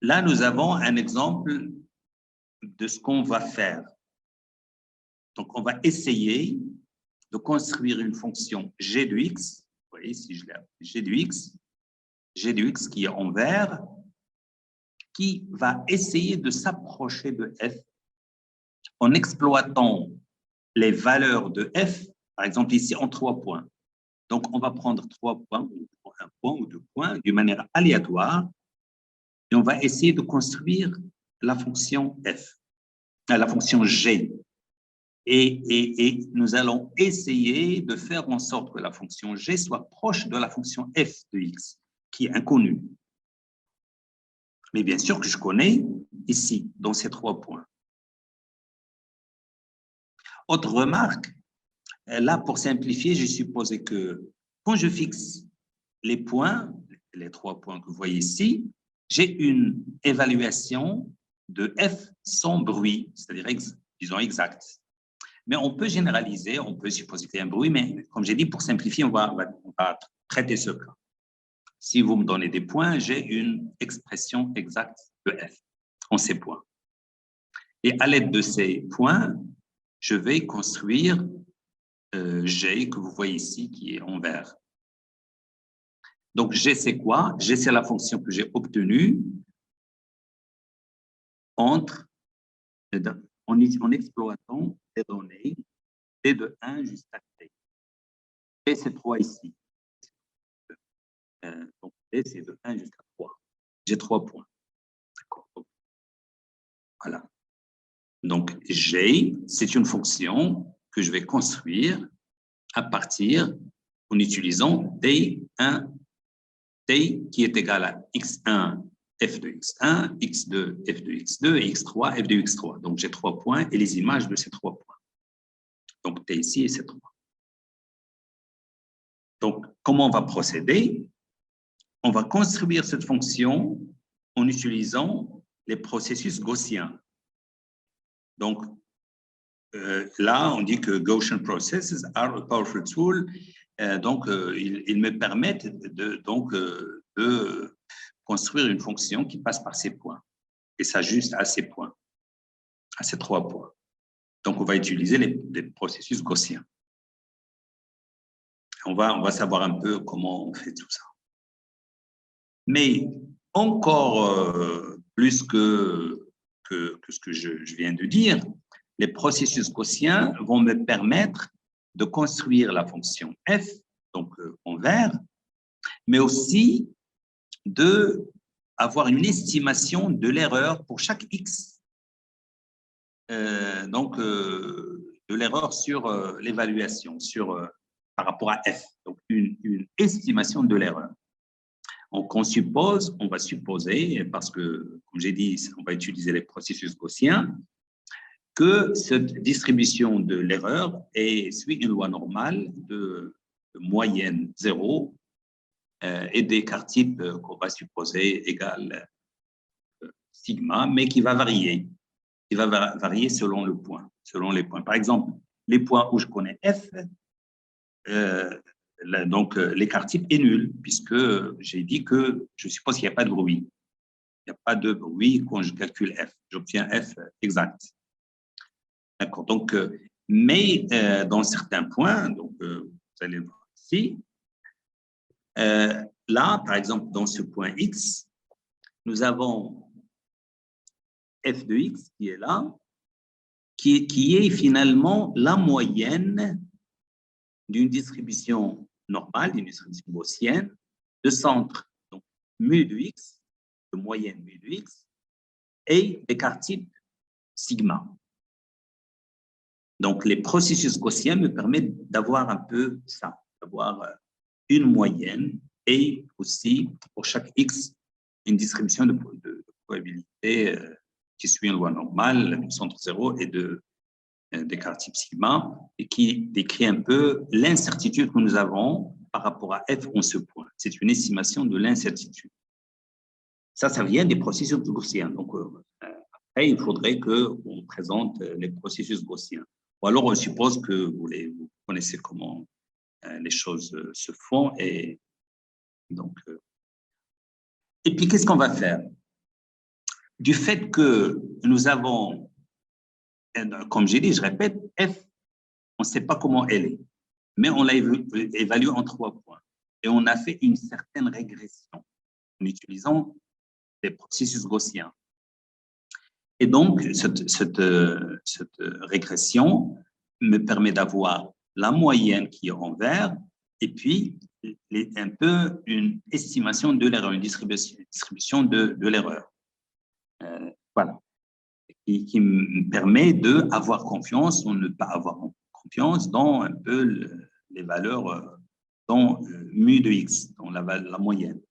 Là, nous avons un exemple de ce qu'on va faire. Donc, on va essayer de construire une fonction g de x. Vous voyez, si je l'ai appelé g de x qui est en vert, qui va essayer de s'approcher de f en exploitant les valeurs de f, par exemple ici en 3 points. Donc, on va prendre 3 points, un point ou 2 points, d'une manière aléatoire, et on va essayer de construire la fonction f, la fonction g. Et nous allons essayer de faire en sorte que la fonction g soit proche de la fonction f de x, qui est inconnue. Mais bien sûr que je connais ici, dans ces 3 points. Autre remarque, là, pour simplifier, j'ai supposé que quand je fixe les points, les 3 points que vous voyez ici, j'ai une évaluation de f sans bruit, c'est-à-dire, disons, exact. Mais on peut généraliser, on peut supposer qu'il y a un bruit, mais comme j'ai dit, pour simplifier, on va traiter ce cas. Si vous me donnez des points, j'ai une expression exacte de f en ces points. Et à l'aide de ces points, je vais construire G que vous voyez ici qui est en vert. Donc, G, c'est quoi? G, c'est la fonction que j'ai obtenue en exploitant les données t de 1 jusqu'à t. T, c'est 3 ici. Donc, t, c'est de 1 jusqu'à 3. J'ai 3 points. D'accord. Voilà. Donc, G, c'est une fonction que je vais construire à partir, en utilisant T1, T qui est égal à X1, F de X1, X2, F de X2 et X3, F de X3. Donc, j'ai 3 points et les images de ces 3 points. Donc, T ici et c'est 3. Donc, comment on va procéder? On va construire cette fonction en utilisant les processus gaussiens. Donc, là, on dit que Gaussian processes are a powerful tool. Donc, ils me permettent de construire une fonction qui passe par ces points et s'ajuste à ces points, à ces 3 points. Donc, on va utiliser les processus gaussiens. On va savoir un peu comment on fait tout ça. Mais encore plus que ce que je viens de dire, les processus gaussiens vont me permettre de construire la fonction f, donc en vert, mais aussi d'avoir une estimation de l'erreur pour chaque x, de l'erreur sur l'évaluation, par rapport à f, donc une estimation de l'erreur. Donc, on va supposer, parce que, comme j'ai dit, on va utiliser les processus gaussiens, que cette distribution de l'erreur suit une loi normale de moyenne 0 et d'écart type qu'on va supposer égal sigma, mais qui va varier. Qui va varier selon le point, selon les points. Par exemple, les points où je connais f, donc l'écart type est nul, puisque j'ai dit que je suppose qu'il n'y a pas de bruit. Il n'y a pas de bruit quand je calcule f. J'obtiens f exact. D'accord. Donc, mais dans certains points, donc vous allez le voir ici, là, par exemple, dans ce point x, nous avons f de x qui est là, qui est finalement la moyenne d'une distribution normale, d'une distribution gaussienne, de centre, donc mu de x, de moyenne mu de x, et d'écart type sigma. Donc, les processus gaussiens me permettent d'avoir un peu ça, d'avoir une moyenne et aussi, pour chaque x, une distribution de probabilité qui suit une loi normale du centre 0 et d'écart type sigma, et qui décrit un peu l'incertitude que nous avons par rapport à f en ce point. C'est une estimation de l'incertitude. Ça vient des processus gaussiens. Donc, après, il faudrait qu'on présente les processus gaussiens. Ou alors, on suppose que vous connaissez comment les choses se font. Et puis, qu'est-ce qu'on va faire? du fait que nous avons, comme j'ai dit, je répète, F, on ne sait pas comment elle est, mais on l'a évaluée en 3 points. Et on a fait une certaine régression en utilisant des processus gaussiens. Et donc, cette régression me permet d'avoir la moyenne qui est en vert et puis un peu une estimation de l'erreur, une distribution de l'erreur. Voilà. Qui me permet d'avoir confiance ou ne pas avoir confiance dans un peu les valeurs, dans mu de x, dans la moyenne.